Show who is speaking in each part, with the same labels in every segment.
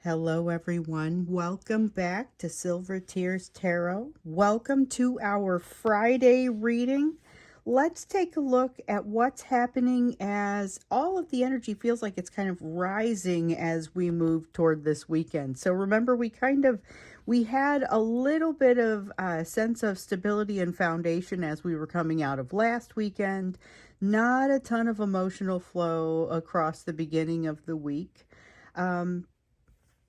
Speaker 1: Hello, everyone. Welcome back to Silver Tears Tarot. Welcome to our Friday reading. Let's take a look at what's happening as all of the energy feels like it's kind of rising as we move toward this weekend. So remember, we had a little bit of a sense of stability and foundation as we were coming out of last weekend. Not a ton of emotional flow across the beginning of the week.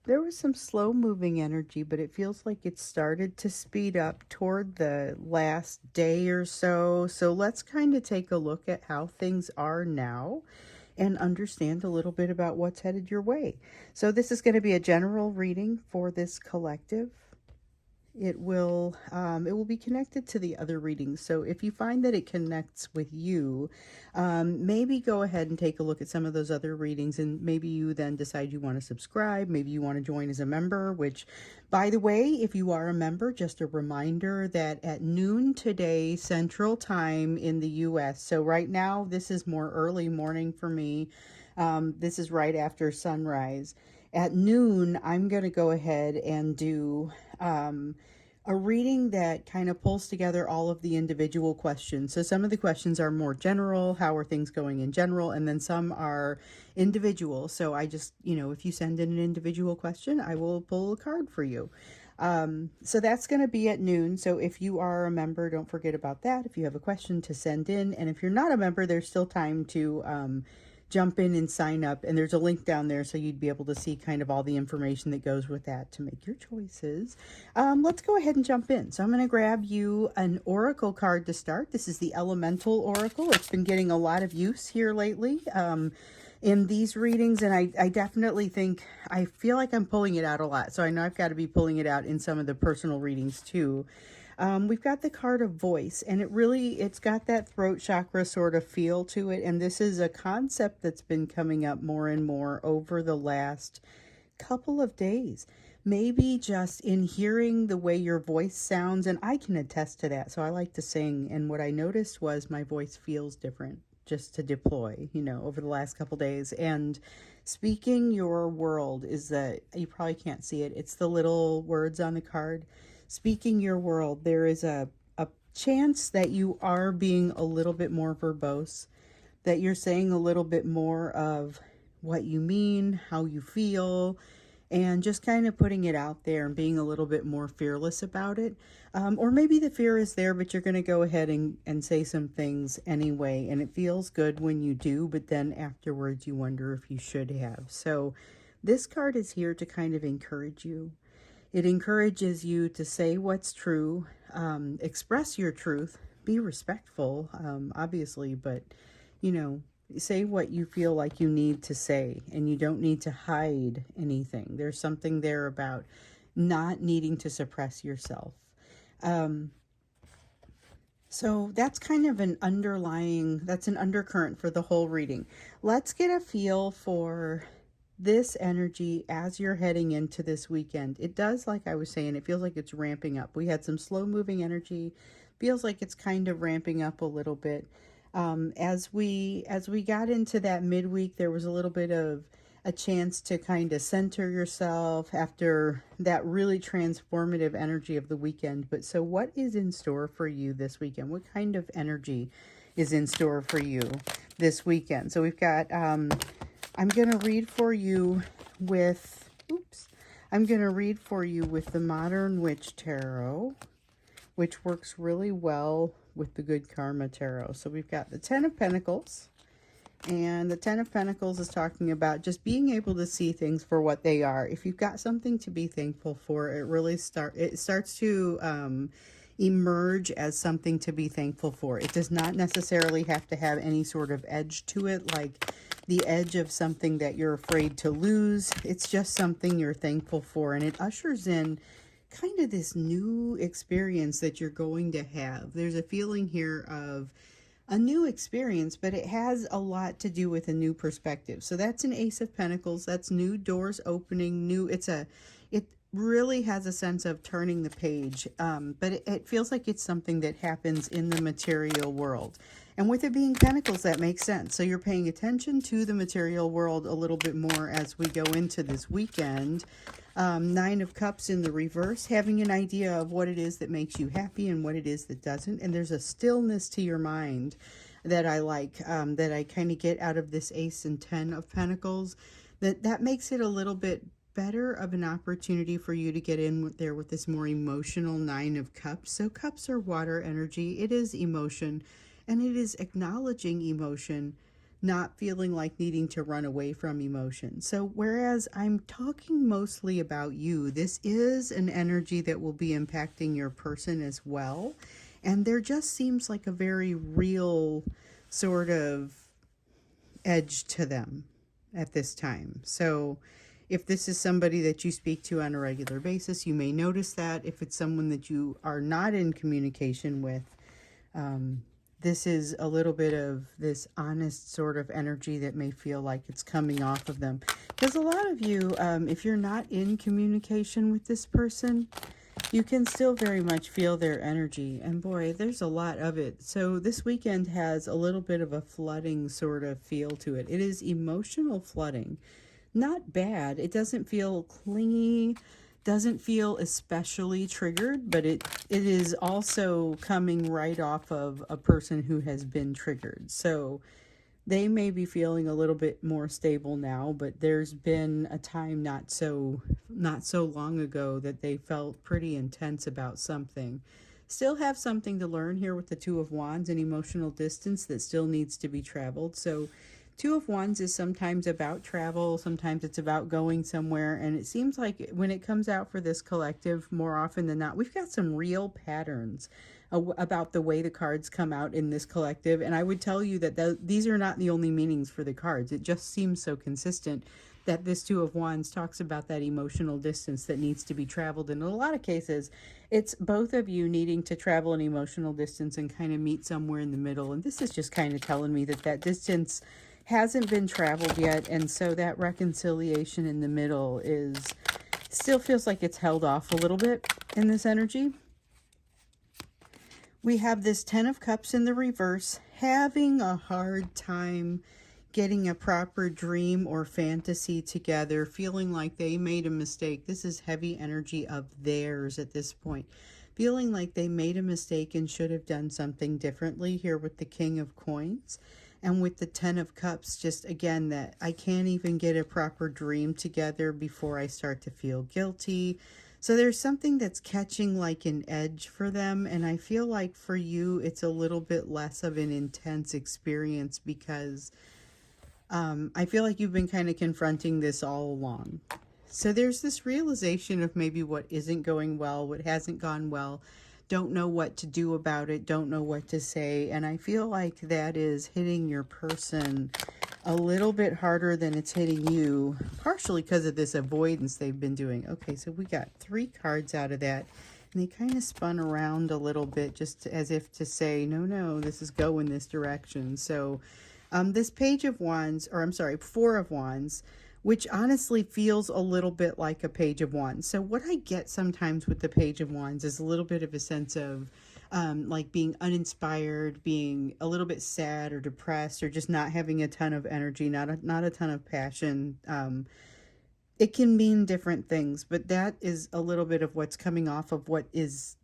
Speaker 1: There was some slow moving energy, but it feels like it started to speed up toward the last day or so. So let's kind of take a look at how things are now and understand a little bit about what's headed your way. So this is going to be a general reading for this collective. It will be connected to the other readings. So if you find that it connects with you, maybe go ahead and take a look at some of those other readings, and maybe you then decide you want to subscribe. Maybe you want to join as a member, which, by the way, if you are a member, just a reminder that at noon today Central Time in the US, so right now this is more early morning for me. This is right after sunrise. At noon, I'm going to go ahead and do a reading that kind of pulls together all of the individual questions. So some of the questions are more general, how are things going in general, and then some are individual. So I just, if you send in an individual question, I will pull a card for you. So that's going to be at noon. So if you are a member, don't forget about that. If you have a question, to send in. And if you're not a member, there's still time to jump in and sign up, and there's a link down there so you'd be able to see kind of all the information that goes with that to make your choices. Let's go ahead and jump in. So I'm going to grab you an oracle card to start. This is the Elemental Oracle. It's been getting a lot of use here lately in these readings, and I definitely think, I feel like I'm pulling it out a lot, so I know I've got to be pulling it out in some of the personal readings too. We've got the card of voice, and it's got that throat chakra sort of feel to it. And this is a concept that's been coming up more and more over the last couple of days. Maybe just in hearing the way your voice sounds, and I can attest to that. So I like to sing, and what I noticed was my voice feels different just to deploy, over the last couple days. And speaking your world is that, you probably can't see it. It's the little words on the card. Speaking your world, there is a chance that you are being a little bit more verbose, that you're saying a little bit more of what you mean, how you feel, and just kind of putting it out there and being a little bit more fearless about it. Or maybe the fear is there, but you're going to go ahead and say some things anyway, and it feels good when you do, but then afterwards you wonder if you should have. So this card is here to kind of encourage you. It encourages you to say what's true, express your truth, be respectful, obviously, but, say what you feel like you need to say, and you don't need to hide anything. There's something there about not needing to suppress yourself. So that's kind of that's an undercurrent for the whole reading. Let's get a feel for this energy as you're heading into this weekend. It does, like I was saying, it feels like it's ramping up. We had some slow moving energy. Feels like it's kind of ramping up a little bit. As we got into that midweek, there was a little bit of a chance to kind of center yourself after that really transformative energy of the weekend. But so what is in store for you this weekend? What kind of energy is in store for you this weekend? So we've got, I'm going to read for you with, the Modern Witch Tarot, which works really well with the Good Karma Tarot. So we've got the Ten of Pentacles, and the Ten of Pentacles is talking about just being able to see things for what they are. If you've got something to be thankful for, it starts to emerge as something to be thankful for. It does not necessarily have to have any sort of edge to it, like the edge of something that you're afraid to lose. It's just something you're thankful for, and it ushers in kind of this new experience that you're going to have. There's a feeling here of a new experience, but it has a lot to do with a new perspective. So that's an Ace of Pentacles. That's new doors opening, really has a sense of turning the page, but it feels like it's something that happens in the material world. And with it being Pentacles, that makes sense. So you're paying attention to the material world a little bit more as we go into this weekend. Nine of Cups in the reverse, having an idea of what it is that makes you happy and what it is that doesn't. And there's a stillness to your mind that I like, that I kind of get out of this Ace and Ten of Pentacles. That makes it a little bit better of an opportunity for you to get in there with this more emotional Nine of Cups. So cups are water energy. It is emotion, and it is acknowledging emotion, not feeling like needing to run away from emotion. So whereas I'm talking mostly about you, this is an energy that will be impacting your person as well. And there just seems like a very real sort of edge to them at this time. So if this is somebody that you speak to on a regular basis, you may notice that. If it's someone that you are not in communication with, this is a little bit of this honest sort of energy that may feel like it's coming off of them. Because a lot of you, if you're not in communication with this person, you can still very much feel their energy. And boy, there's a lot of it. So this weekend has a little bit of a flooding sort of feel to it. It is emotional flooding. Not bad. It doesn't feel clingy, doesn't feel especially triggered, but it is also coming right off of a person who has been triggered. So they may be feeling a little bit more stable now, but there's been a time not so long ago that they felt pretty intense about something. Still have something to learn here with the Two of Wands, and emotional distance that still needs to be traveled. So Two of Wands is sometimes about travel, sometimes it's about going somewhere, and it seems like when it comes out for this collective, more often than not, we've got some real patterns about the way the cards come out in this collective. And I would tell you that these are not the only meanings for the cards. It just seems so consistent that this Two of Wands talks about that emotional distance that needs to be traveled. And in a lot of cases, it's both of you needing to travel an emotional distance and kind of meet somewhere in the middle. And this is just kind of telling me that that distance hasn't been traveled yet, and so that reconciliation in the middle is still feels like it's held off a little bit in this energy. We have this Ten of Cups in the reverse, having a hard time getting a proper dream or fantasy together, feeling like they made a mistake. This is heavy energy of theirs at this point, feeling like they made a mistake and should have done something differently here with the King of Coins. And with the Ten of Cups, just again, that I can't even get a proper dream together before I start to feel guilty. So there's something that's catching like an edge for them. And I feel like for you, it's a little bit less of an intense experience because I feel like you've been kind of confronting this all along. So there's this realization of maybe what isn't going well, what hasn't gone well. Don't know what to do about it, don't know what to say. And I feel like that is hitting your person a little bit harder than it's hitting you, partially because of this avoidance they've been doing. Okay, so we got 3 cards out of that, and they kind of spun around a little bit just as if to say, no, this is going this direction. So this Page of Wands, or I'm sorry, 4 of Wands, which honestly feels a little bit like a Page of Wands. So what I get sometimes with the Page of Wands is a little bit of a sense of like being uninspired, being a little bit sad or depressed, or just not having a ton of energy, not a ton of passion. It can mean different things, but that is a little bit of what's coming off of what is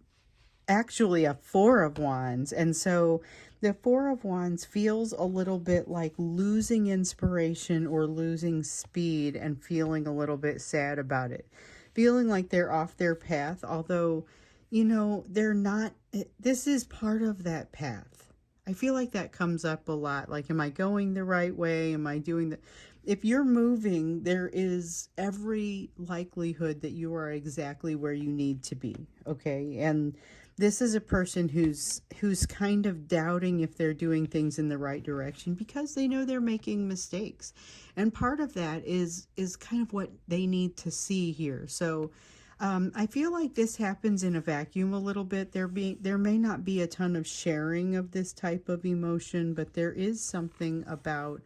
Speaker 1: actually a 4 of Wands. And so the 4 of Wands feels a little bit like losing inspiration or losing speed and feeling a little bit sad about it. Feeling like they're off their path, although, you know, they're not. This is part of that path. I feel like that comes up a lot. Like, am I going the right way? Am I doing the... If you're moving, there is every likelihood that you are exactly where you need to be, okay? And this is a person who's kind of doubting if they're doing things in the right direction because they know they're making mistakes. And part of that is kind of what they need to see here. So I feel like this happens in a vacuum a little bit. There may not be a ton of sharing of this type of emotion, but there is something about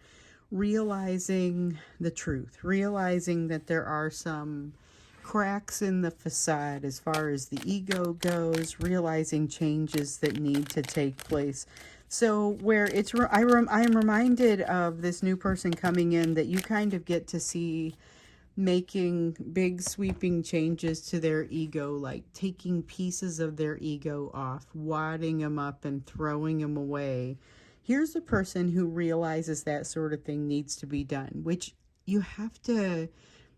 Speaker 1: realizing the truth, realizing that there are some cracks in the facade as far as the ego goes, realizing changes that need to take place. So where I am reminded of this new person coming in that you kind of get to see making big sweeping changes to their ego, like taking pieces of their ego off, wadding them up and throwing them away. Here's a person who realizes that sort of thing needs to be done, which you have to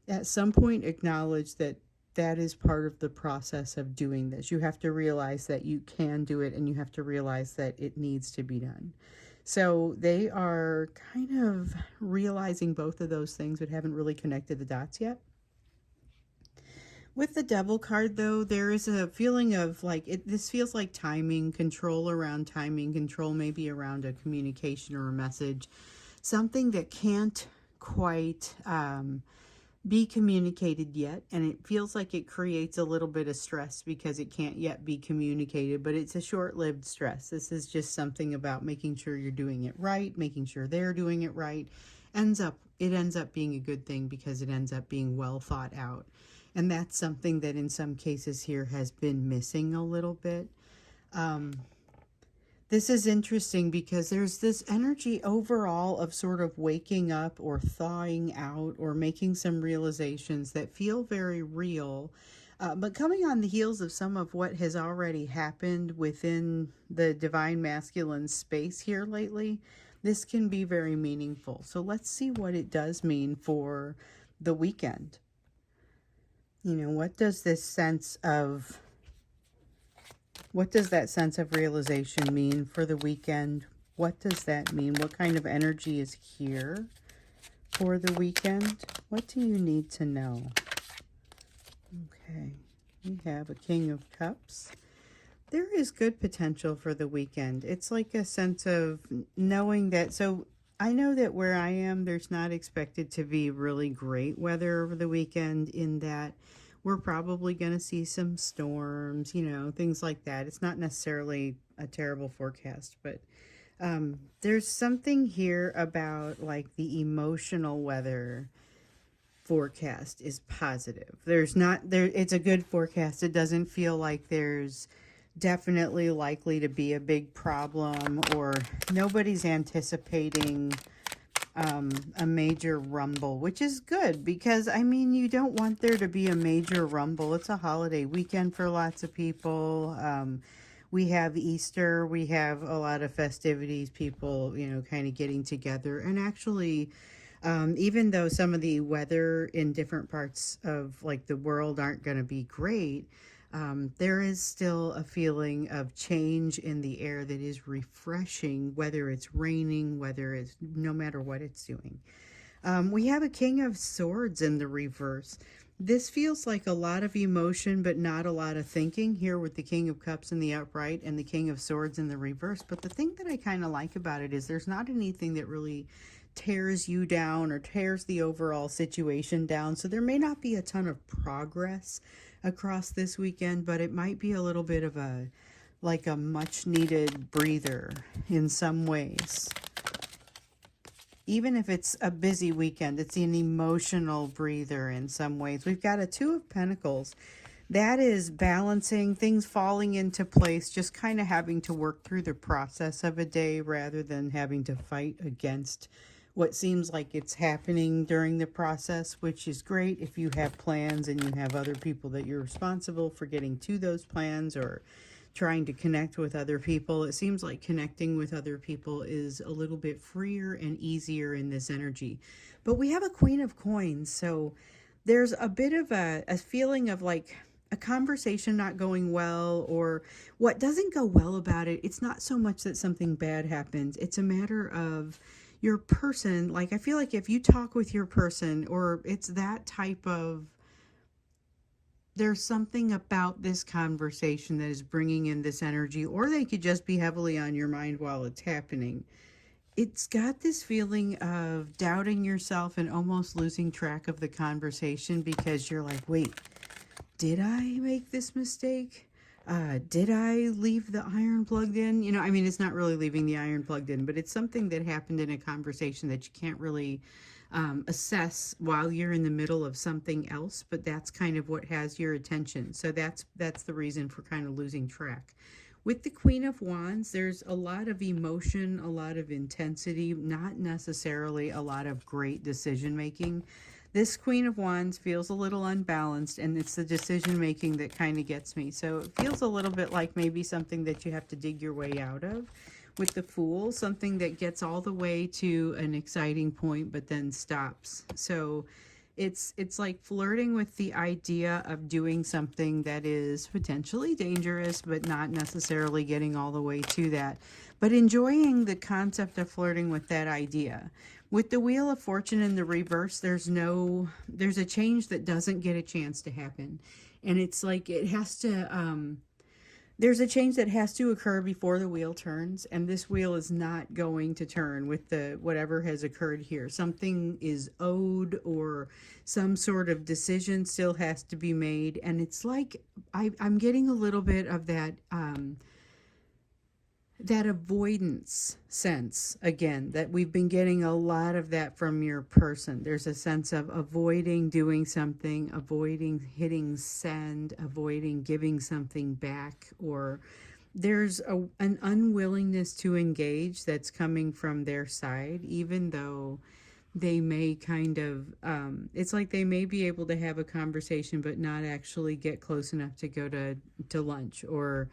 Speaker 1: at some point acknowledge that that is part of the process of doing this. You have to realize that you can do it, and you have to realize that it needs to be done. So they are kind of realizing both of those things, but haven't really connected the dots yet. With the Devil card, though, there is a feeling of like, this feels like timing, control around timing, control maybe around a communication or a message, something that can't quite be communicated yet, and it feels like it creates a little bit of stress because it can't yet be communicated, but it's a short-lived stress. This is just something about making sure you're doing it right, making sure they're doing it right. It ends up being a good thing because it ends up being well thought out, and that's something that in some cases here has been missing a little bit. This is interesting because there's this energy overall of sort of waking up or thawing out or making some realizations that feel very real, but coming on the heels of some of what has already happened within the divine masculine space here lately. This can be very meaningful. So let's see what it does mean for the weekend. You know, what does that sense of realization mean for the weekend? What does that mean? What kind of energy is here for the weekend? What do you need to know? Okay, we have a King of Cups. There is good potential for the weekend. It's like a sense of knowing that, so I know that where I am, there's not expected to be really great weather over the weekend, in that we're probably going to see some storms, you know, things like that. It's not necessarily a terrible forecast, but there's something here about like the emotional weather forecast is positive. It's a good forecast. It doesn't feel like there's definitely likely to be a big problem, or nobody's anticipating a major rumble, which is good because, I mean, you don't want there to be a major rumble. It's a holiday weekend for lots of people. We have Easter, we have a lot of festivities, people, you know, kind of getting together. And actually, even though some of the weather in different parts of like the world aren't going to be great, there is still a feeling of change in the air that is refreshing, whether it's raining, no matter what it's doing. We have a King of Swords in the reverse. This feels like a lot of emotion, but not a lot of thinking here with the King of Cups in the upright and the King of Swords in the reverse. But the thing that I kind of like about it is there's not anything that really tears you down or tears the overall situation down. So there may not be a ton of progress across this weekend, but it might be a little bit of a much needed breather in some ways. Even if it's a busy weekend, it's an emotional breather in some ways. We've got a Two of Pentacles. That is balancing, things falling into place, just kind of having to work through the process of a day rather than having to fight against what seems like it's happening during the process, which is great if you have plans and you have other people that you're responsible for getting to those plans or trying to connect with other people. It seems like connecting with other people is a little bit freer and easier in this energy. But we have a Queen of Coins, so there's a bit of a feeling of like a conversation not going well, or what doesn't go well about it. It's not so much that something bad happens. It's a matter of your person. Like, I feel like if you talk with your person, or it's that type of, there's something about this conversation that is bringing in this energy, or they could just be heavily on your mind while it's happening. It's got this feeling of doubting yourself and almost losing track of the conversation because you're like, wait, did I make this mistake? Did I leave the iron plugged in? You know, I mean, it's not really leaving the iron plugged in, but it's something that happened in a conversation that you can't really assess while you're in the middle of something else, but that's kind of what has your attention. So that's the reason for kind of losing track. With the Queen of Wands, there's a lot of emotion, a lot of intensity, not necessarily a lot of great decision making. This Queen of Wands feels a little unbalanced, and it's the decision making that kind of gets me. So it feels a little bit like maybe something that you have to dig your way out of. With the Fool, something that gets all the way to an exciting point but then stops. So it's like flirting with the idea of doing something that is potentially dangerous but not necessarily getting all the way to that, but enjoying the concept of flirting with that idea. With the Wheel of Fortune in the reverse, there's a change that doesn't get a chance to happen, and it's like it has to there's a change that has to occur before the wheel turns, and this wheel is not going to turn with the whatever has occurred here. Something is owed, or some sort of decision still has to be made, and it's like I'm getting a little bit of that avoidance sense again, that we've been getting a lot of that from your person. There's a sense of avoiding doing something, avoiding hitting send, avoiding giving something back, or there's an unwillingness to engage that's coming from their side, even though they may kind of it's like they may be able to have a conversation but not actually get close enough to go to lunch, or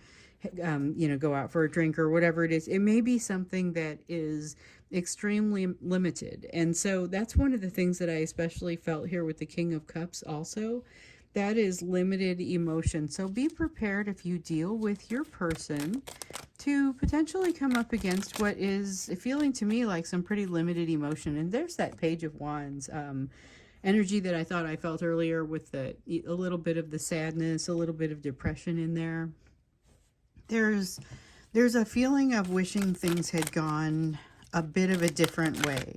Speaker 1: go out for a drink or whatever it is. It may be something that is extremely limited. And so that's one of the things that I especially felt here with the King of Cups also. That is limited emotion. So be prepared if you deal with your person to potentially come up against what is feeling to me like some pretty limited emotion. And there's that Page of Wands energy that I thought I felt earlier with a little bit of the sadness, a little bit of depression in there. There's a feeling of wishing things had gone a bit of a different way.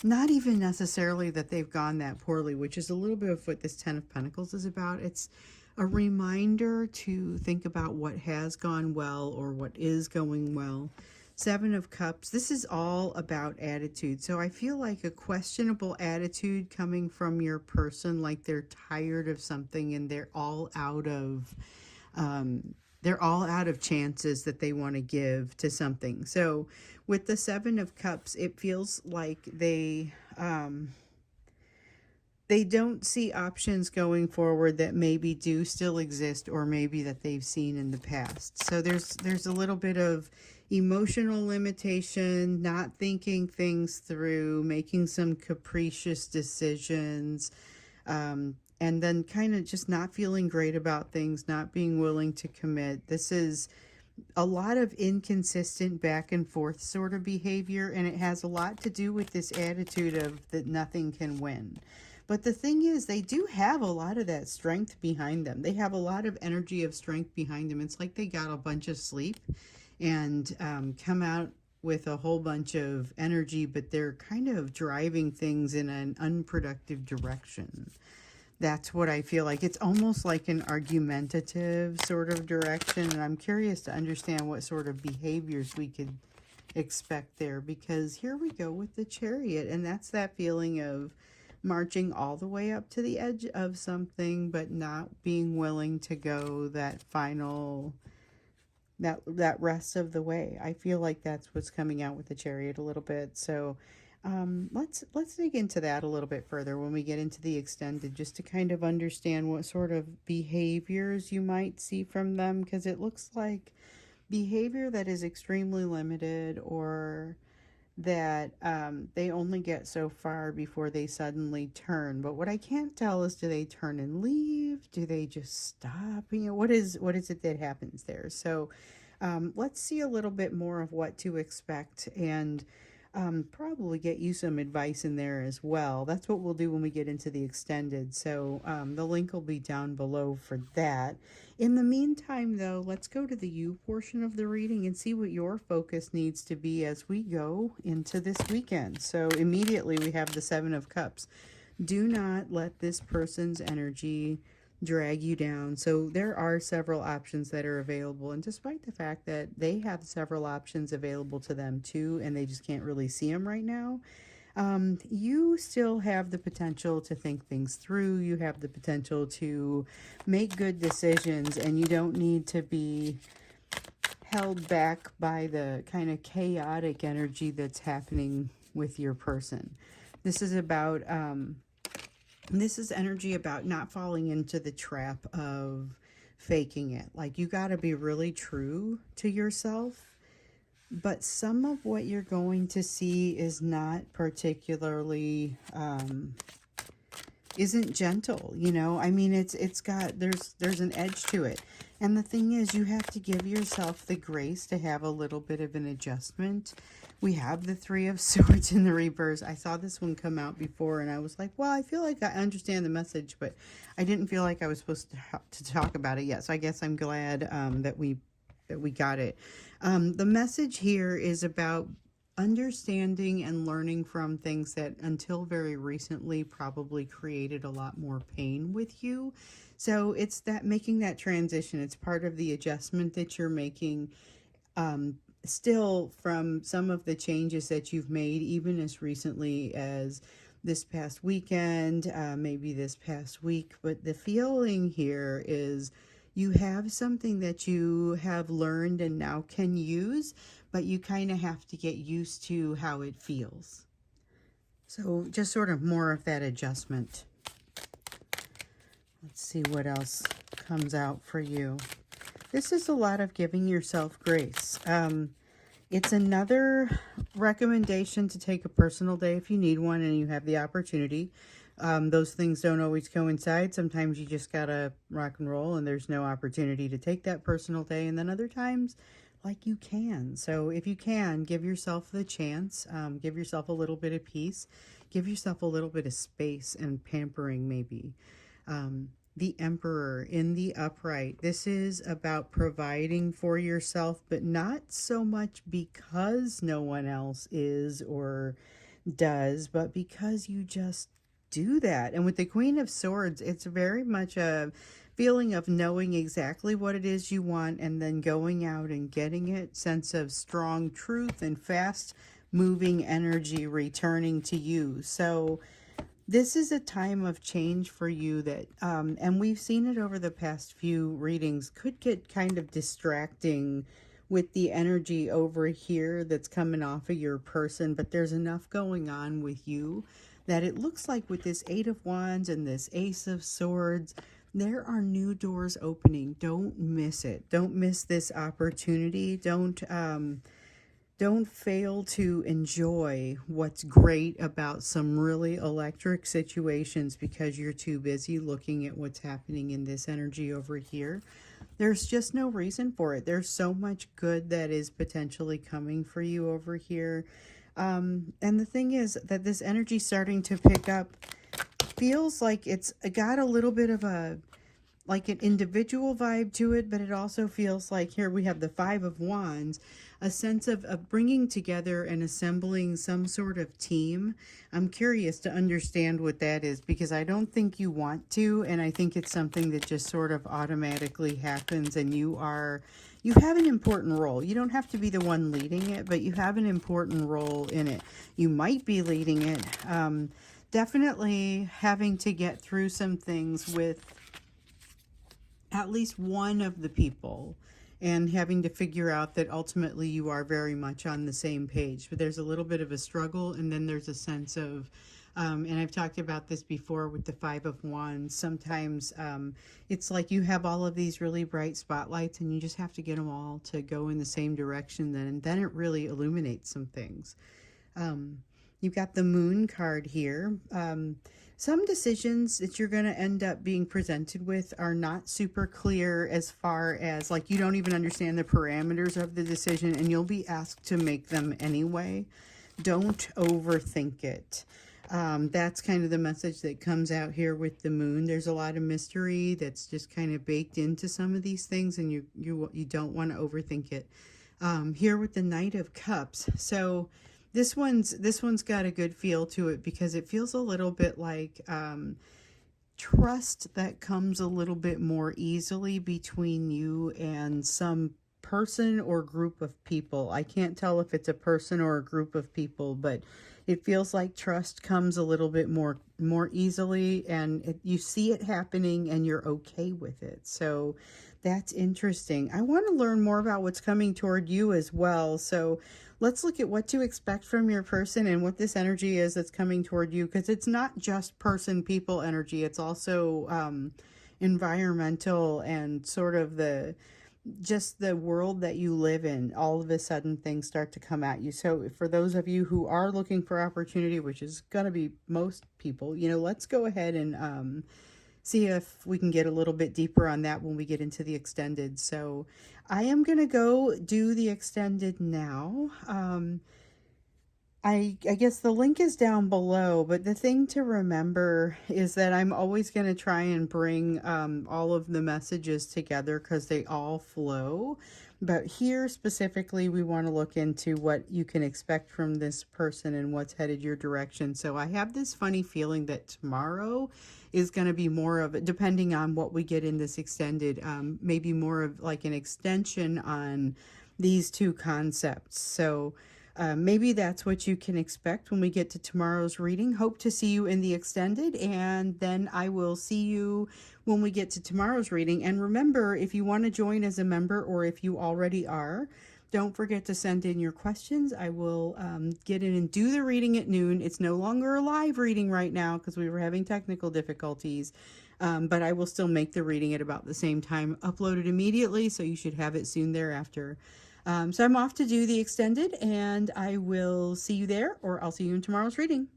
Speaker 1: Not even necessarily that they've gone that poorly, which is a little bit of what this Ten of Pentacles is about. It's a reminder to think about what has gone well or what is going well. Seven of Cups, this is all about attitude. So I feel like a questionable attitude coming from your person, like they're tired of something and they're all out of chances that they want to give to something. So with the Seven of Cups, it feels like they don't see options going forward that maybe do still exist, or maybe that they've seen in the past. So there's a little bit of emotional limitation, not thinking things through, making some capricious decisions, and then kind of just not feeling great about things, not being willing to commit. This is a lot of inconsistent back and forth sort of behavior, and it has a lot to do with this attitude of that nothing can win. But the thing is, they do have a lot of that strength behind them. They have a lot of energy of strength behind them. It's like they got a bunch of sleep and come out with a whole bunch of energy, but they're kind of driving things in an unproductive direction. That's what I feel like. It's almost like an argumentative sort of direction, and I'm curious to understand what sort of behaviors we could expect there, because here we go with the Chariot, and that's that feeling of marching all the way up to the edge of something but not being willing to go that final that rest of the way. I feel like that's what's coming out with the Chariot a little bit. So let's dig into that a little bit further when we get into the extended, just to kind of understand what sort of behaviors you might see from them, because it looks like behavior that is extremely limited, or that they only get so far before they suddenly turn. But what I can't tell is, do they turn and leave? Do they just stop? What is it that happens there? So let's see a little bit more of what to expect, and probably get you some advice in there as well. That's what we'll do when we get into the extended. So the link will be down below for that. In the meantime, though, let's go to the you portion of the reading and see what your focus needs to be as we go into this weekend. So immediately we have the Seven of Cups. Do not let this person's energy drag you down. So there are several options that are available, and despite the fact that they have several options available to them too, and they just can't really see them right now, you still have the potential to think things through. You have the potential to make good decisions, and you don't need to be held back by the kind of chaotic energy that's happening with your person. This is about, this is energy about not falling into the trap of faking it. Like, you got to be really true to yourself. But some of what you're going to see is not particularly, isn't gentle, you know? I mean, it's got, there's an edge to it. And the thing is, you have to give yourself the grace to have a little bit of an adjustment. We have the Three of Swords in the reverse. I saw this one come out before, and I was like, well, I feel like I understand the message, but I didn't feel like I was supposed to talk about it yet. So I guess I'm glad that we got it. The message here is about understanding and learning from things that until very recently probably created a lot more pain with you. So it's that making that transition. It's part of the adjustment that you're making, still from some of the changes that you've made, even as recently as this past weekend, maybe this past week. But the feeling here is you have something that you have learned and now can use, but you kind of have to get used to how it feels. So just sort of more of that adjustment. Let's see what else comes out for you. This is a lot of giving yourself grace. It's another recommendation to take a personal day if you need one and you have the opportunity. Those things don't always coincide. Sometimes you just gotta rock and roll and there's no opportunity to take that personal day. And then other times, like, you can. So if you can, give yourself the chance. Give yourself a little bit of peace. Give yourself a little bit of space and pampering, maybe. The Emperor in the upright. This is about providing for yourself, but not so much because no one else is or does, but because you just do that. And with the Queen of Swords, it's very much a feeling of knowing exactly what it is you want and then going out and getting it. Sense of strong truth and fast moving energy returning to you. So this is a time of change for you that, and we've seen it over the past few readings, could get kind of distracting with the energy over here that's coming off of your person, but there's enough going on with you that it looks like with this Eight of Wands and this Ace of Swords, there are new doors opening. Don't miss it. Don't miss this opportunity. Don't fail to enjoy what's great about some really electric situations because you're too busy looking at what's happening in this energy over here. There's just no reason for it. There's so much good that is potentially coming for you over here. And the thing is that this energy starting to pick up feels like it's got a little bit of a, like an individual vibe to it, but it also feels like, here we have the Five of Wands, a sense of bringing together and assembling some sort of team. I'm curious to understand what that is because I don't think you want to, and I think it's something that just sort of automatically happens, and you have an important role. You don't have to be the one leading it, but you have an important role in it. You might be leading it. Definitely having to get through some things with at least one of the people and having to figure out that ultimately you are very much on the same page. But there's a little bit of a struggle, and then there's a sense of, and I've talked about this before with the Five of Wands, sometimes it's like you have all of these really bright spotlights and you just have to get them all to go in the same direction, and then it really illuminates some things. You've got the Moon card here. Some decisions that you're going to end up being presented with are not super clear, as far as, like, you don't even understand the parameters of the decision and you'll be asked to make them anyway. Don't overthink it. That's kind of the message that comes out here with the Moon. There's a lot of mystery that's just kind of baked into some of these things, and you don't want to overthink it. Here with the Knight of Cups. So this one's got a good feel to it because it feels a little bit like trust that comes a little bit more easily between you and some person or group of people. I can't tell if it's a person or a group of people, but It feels like trust comes a little bit more easily, and you see it happening and you're okay with it. So that's interesting. I want to learn more about what's coming toward you as well. So let's look at what to expect from your person and what this energy is that's coming toward you, because it's not just person people energy. It's also environmental and sort of just the world that you live in. All of a sudden things start to come at you. So for those of you who are looking for opportunity, which is going to be most people, let's go ahead and see if we can get a little bit deeper on that when we get into the extended. So I am going to go do the extended now. I guess the link is down below, but the thing to remember is that I'm always going to try and bring all of the messages together because they all flow. But here specifically, we want to look into what you can expect from this person and what's headed your direction. So I have this funny feeling that tomorrow is going to be more of, depending on what we get in this extended, maybe more of like an extension on these two concepts. So maybe that's what you can expect when we get to tomorrow's reading. Hope to see you in the extended, and then I will see you when we get to tomorrow's reading. And remember, if you want to join as a member, or if you already are, don't forget to send in your questions. I will get in and do the reading at noon. It's no longer a live reading right now because we were having technical difficulties, but I will still make the reading at about the same time, upload it immediately, so you should have it soon thereafter. So I'm off to do the extended, and I will see you there, or I'll see you in tomorrow's reading.